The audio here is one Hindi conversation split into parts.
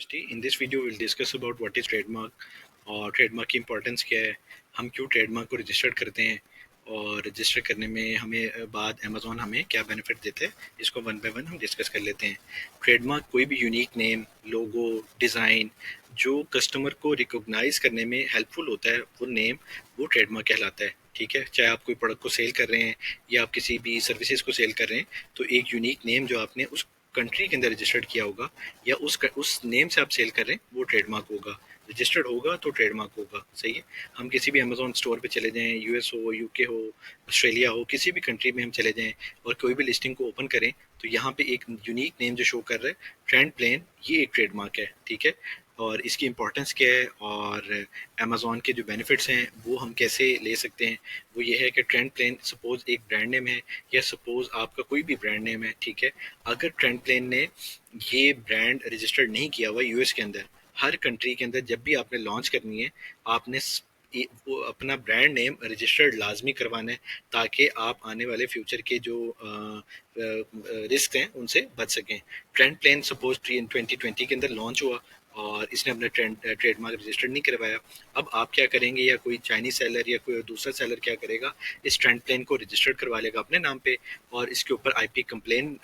University. In this video, we'll discuss about what is trademark और ट्रेडमार्क की इम्पोर्टेंस क्या है, हम क्यों ट्रेडमार्क को रजिस्टर करते हैं और रजिस्टर करने में हमें बाद अमेजोन हमें क्या बेनिफिट देते हैं, इसको वन बाय वन हम डिस्कस कर लेते हैं। ट्रेडमार्क कोई भी यूनिक नेम, लोगो, डिज़ाइन जो कस्टमर को रिकॉग्नाइज करने में हेल्पफुल होता है, वो नेम वो ट्रेडमार्क कहलाता है। ठीक है, चाहे आप कोई प्रोडक्ट को सेल कर रहे हैं या आप किसी भी सर्विसेज को सेल कर रहे हैं, तो एक यूनिक नेम जो आपने उस कंट्री के अंदर रजिस्टर्ड किया होगा या उस नेम से आप सेल कर रहे हैं, वो ट्रेडमार्क होगा। रजिस्टर्ड होगा तो ट्रेडमार्क होगा। सही है, हम किसी भी अमेजोन स्टोर पे चले जाएं, यूएस हो, यूके हो, ऑस्ट्रेलिया हो, किसी भी कंट्री में हम चले जाएं और कोई भी लिस्टिंग को ओपन करें, तो यहाँ पे एक यूनिक नेम जो शो कर रहा है, ट्रेंड प्लेन, ये एक ट्रेडमार्क है। ठीक है, और इसकी इंपॉर्टेंस क्या है और अमेजोन के जो बेनिफिट्स हैं वो हम कैसे ले सकते हैं, वो ये है कि ट्रेंड प्लेन सपोज एक ब्रांड नेम है या सपोज आपका कोई भी ब्रांड नेम है। ठीक है, अगर ट्रेंड प्लेन ने ये ब्रांड रजिस्टर्ड नहीं किया हुआ यूएस के अंदर, हर कंट्री के अंदर जब भी आपने लॉन्च करनी है, आपने वो अपना ब्रांड नेम रजिस्टर्ड लाजमी करवाना है, ताकि आप आने वाले फ्यूचर के जो रिस्क हैं उनसे बच सकें। ट्रेंड प्लेन सपोज 2020 के अंदर लॉन्च हुआ और इसने अपना ट्रेडमार्क रजिस्टर्ड नहीं करवाया, अब आप क्या करेंगे, या कोई चाइनीज सेलर या कोई दूसरा सेलर क्या करेगा, इस ट्रेंड प्लेन को रजिस्टर्ड करवा लेगा अपने नाम पे और इसके ऊपर आईपी कंप्लेन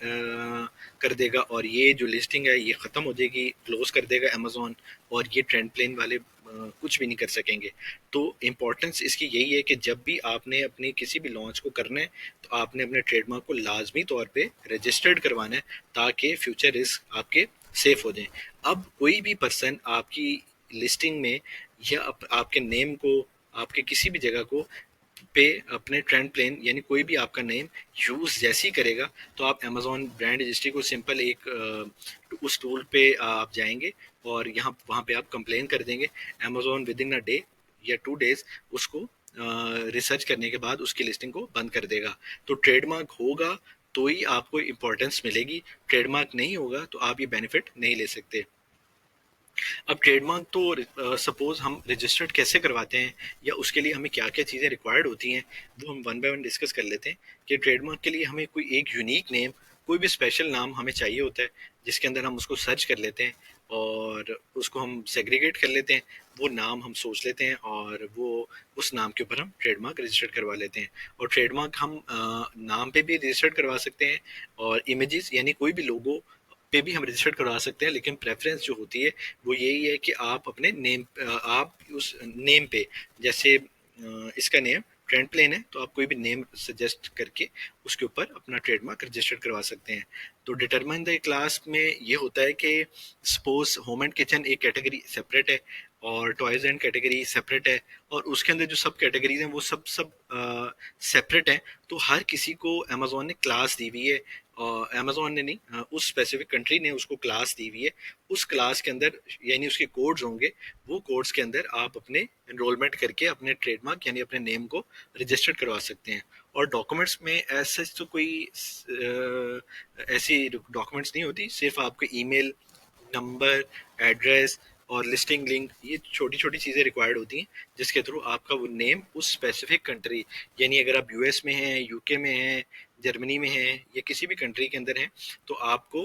कर देगा और ये जो लिस्टिंग है ये ख़त्म हो जाएगी, क्लोज कर देगा अमेजोन, और ये ट्रेंड प्लेन वाले कुछ भी नहीं कर सकेंगे। तो इम्पोर्टेंस इसकी यही है कि जब भी आपने अपनी किसी भी लॉन्च को करना है, तो आपने अपने ट्रेडमार्क को लाजमी तौर पे रजिस्टर्ड करवाना है, ताकि फ्यूचर रिस्क आपके सेफ हो जाएं। अब कोई भी पर्सन आपकी लिस्टिंग में या आपके नेम को, आपके किसी भी जगह को पे अपने ट्रेंड प्लेन यानी कोई भी आपका नेम यूज जैसे ही करेगा, तो आप अमेजोन ब्रांड रजिस्ट्री को सिंपल एक उस टूल पे आप जाएंगे और यहाँ वहाँ पे आप कंप्लेन कर देंगे। Amazon with in a day या 2 डेज उसको रिसर्च करने के बाद उसकी लिस्टिंग को बंद कर देगा। तो ट्रेडमार्क होगा तो ही आपको इम्पोर्टेंस मिलेगी, ट्रेडमार्क नहीं होगा तो आप ये बेनिफिट नहीं ले सकते। अब ट्रेडमार्क तो सपोज हम रजिस्टर्ड कैसे करवाते हैं या उसके लिए हमें क्या क्या चीज़ें रिक्वायर्ड होती हैं, वो हम वन बाय वन डिस्कस कर लेते हैं। कि ट्रेडमार्क के लिए हमें कोई एक यूनिक नेम, कोई भी स्पेशल नाम हमें चाहिए होता है, जिसके अंदर हम उसको सर्च कर लेते हैं और उसको हम सेग्रीगेट कर लेते हैं, वो नाम हम सोच लेते हैं और वो उस नाम के ऊपर हम ट्रेडमार्क रजिस्टर्ड करवा लेते हैं। और ट्रेडमार्क हम नाम पे भी रजिस्टर्ड करवा सकते हैं और इमेजेस यानी कोई भी लोगो पे भी हम रजिस्टर्ड करवा सकते हैं, लेकिन प्रेफरेंस जो होती है वो यही है कि आप अपने नेम, आप उस नेम पे, जैसे इसका नेम ट्रेंड प्लेन है, तो आप कोई भी नेम सजेस्ट करके उसके ऊपर अपना ट्रेडमार्क रजिस्टर्ड करवा सकते हैं। तो डिटरमाइन द क्लास में ये होता है कि सपोज होम एंड किचन एक कैटेगरी सेपरेट है और टॉयज एंड कैटेगरी सेपरेट है, और उसके अंदर जो सब कैटेगरीज हैं वो सब सब सेपरेट हैं। तो हर किसी को अमेजोन ने क्लास दी हुई है, अमेजोन ने नहीं, उस स्पेसिफिक कंट्री ने उसको क्लास दी हुई है। उस क्लास के अंदर यानी उसके कोड्स होंगे, वो कोड्स के अंदर आप अपने एनरोलमेंट करके अपने ट्रेडमार्क यानी अपने नेम को रजिस्टर्ड करवा सकते हैं। और डॉक्यूमेंट्स में ऐसा तो कोई ऐसी डॉक्यूमेंट्स नहीं होती, सिर्फ आपके ईमेल नंबर, एड्रेस और लिस्टिंग लिंक, ये छोटी छोटी चीज़ें रिक्वायर्ड होती हैं, जिसके थ्रू आपका वो नेम उस स्पेसिफिक कंट्री, यानी अगर आप यूएस में हैं, यूके में हैं, जर्मनी में हैं या किसी भी कंट्री के अंदर हैं, तो आपको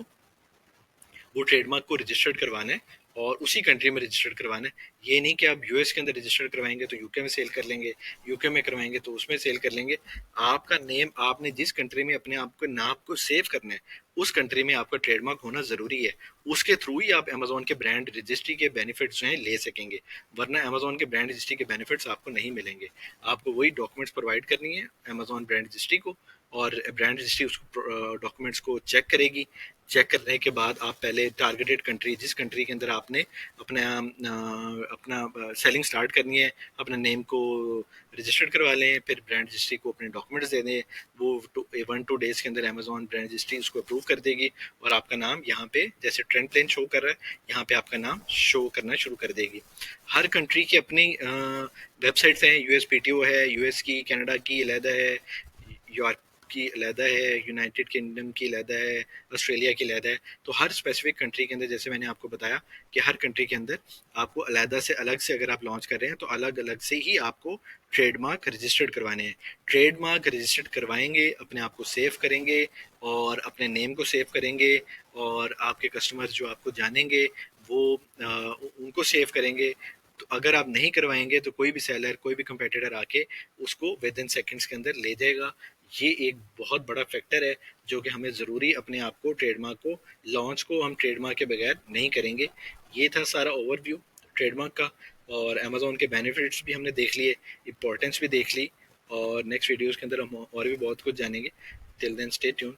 वो ट्रेडमार्क को रजिस्टर्ड करवाना है और उसी कंट्री में रजिस्टर्ड करवाना है। ये नहीं कि आप यूएस के अंदर रजिस्टर्ड करवाएंगे तो यूके में सेल कर लेंगे, यूके में करवाएंगे तो उसमें सेल कर लेंगे। आपका नेम, आपने जिस कंट्री में अपने आप को नाम को सेव करना है, उस कंट्री में आपका ट्रेडमार्क होना ज़रूरी है। उसके थ्रू ही आप अमेजोन के ब्रांड रजिस्ट्री के बेनिफिट्स जो हैं ले सकेंगे, वरना अमेजोन के ब्रांड रजिस्ट्री के बेनिफिट्स आपको नहीं मिलेंगे। आपको वही डॉक्यूमेंट्स प्रोवाइड करनी है अमेजोन ब्रांड रजिस्ट्री को, और ब्रांड रजिस्ट्री उसको डॉक्यूमेंट्स को चेक करेगी। चेक करने के बाद आप पहले टारगेटेड कंट्री, जिस कंट्री के अंदर आपने अपना अपना सेलिंग स्टार्ट करनी है, अपने नेम को रजिस्टर्ड करवा लें, फिर ब्रांड रजिस्ट्री को अपने डॉक्यूमेंट्स दे दें। वो 1-2 डेज के अंदर अमेजोन ब्रांड रजिस्ट्री उसको अप्रूव कर देगी और आपका नाम यहाँ पे जैसे ट्रेंड प्लेन शो कर रहा है, यहाँ पे आपका नाम शो करना शुरू कर देगी। हर कंट्री की अपनी वेबसाइट्स हैं, यूएस पीटीओ है, यूएस की, कनाडा की अलहदा है, की अलहदा है, यूनाइटेड किंगडम की अलहदा है, ऑस्ट्रेलिया की अलहदा है। तो हर स्पेसिफिक कंट्री के अंदर, जैसे मैंने आपको बताया कि हर कंट्री के अंदर आपको अलहदा से अलग से अगर आप लॉन्च कर रहे हैं तो अलग अलग से ही आपको ट्रेडमार्क रजिस्टर्ड करवाने हैं। ट्रेडमार्क रजिस्टर्ड करवाएंगे, अपने आप को सेव करेंगे और अपने नेम को सेव करेंगे, और आपके कस्टमर जो आपको जानेंगे वो उनको सेव करेंगे। तो अगर आप नहीं करवाएंगे तो कोई भी सेलर, कोई भी कंपेटिटर आके उसको विद इन सेकेंड्स के अंदर ले जाएगा। ये एक बहुत बड़ा फैक्टर है जो कि हमें ज़रूरी अपने आप को ट्रेडमार्क को लॉन्च को हम ट्रेडमार्क के बगैर नहीं करेंगे। ये था सारा ओवरव्यू ट्रेडमार्क का, और अमेजोन के बेनिफिट्स भी हमने देख लिए, इंपॉर्टेंस भी देख ली, और नेक्स्ट वीडियोस के अंदर हम और भी बहुत कुछ जानेंगे। Till then stay tune.